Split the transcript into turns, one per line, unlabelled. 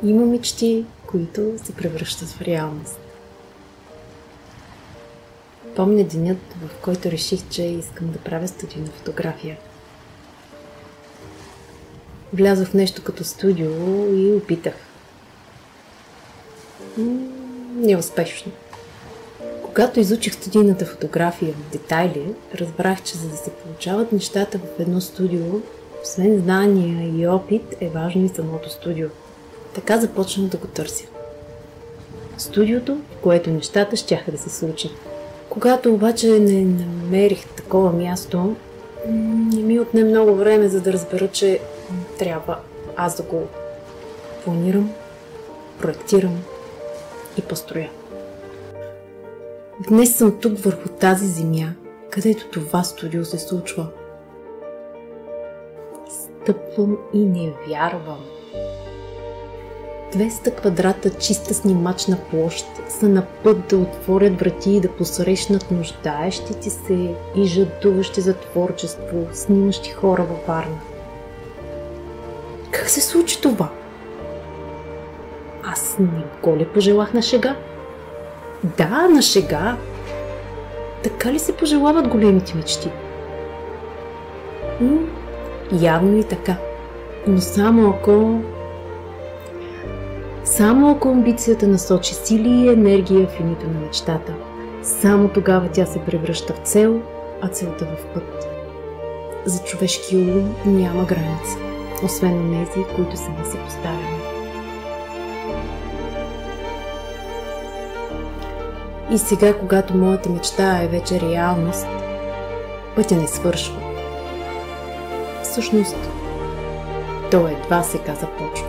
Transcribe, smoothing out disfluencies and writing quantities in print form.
Има мечти, които се превръщат в реалност. Помня денят, в който реших, че искам да правя студийна фотография. Влязох в нещо като студио и опитах. Неуспешно. Когато изучих студийната фотография в детайли, разбрах, че за да се получават нещата в едно студио, освен знания и опит, е важно и самото студио. Така започнах да го търся. Студиото, в което нещата щяха да се случат. Когато обаче не намерих такова място, не ми отне много време, за да разбера, че трябва аз да го планирам, проектирам и построя. Днес съм тук върху тази земя, където това студио се случва. Стъпвам и не вярвам. 200 квадрата чиста снимачна площ са на път да отворят врати и да посрещнат нуждаещите се и жадуващи за творчество, снимащи хора във Варна. Как се случи това? Аз не го ли пожелах на шега? Да, на шега. Така ли се пожелават големите мечти? Явно и така. Но само ако амбицията насочи сили и енергия в името на мечтата, само тогава тя се превръща в цел, а целта в път. За човешкия ум няма граници, освен онези, които сами се поставяме. И сега, когато моята мечта е вече реалност, пътя не свършва. Всъщност, то едва сега започва.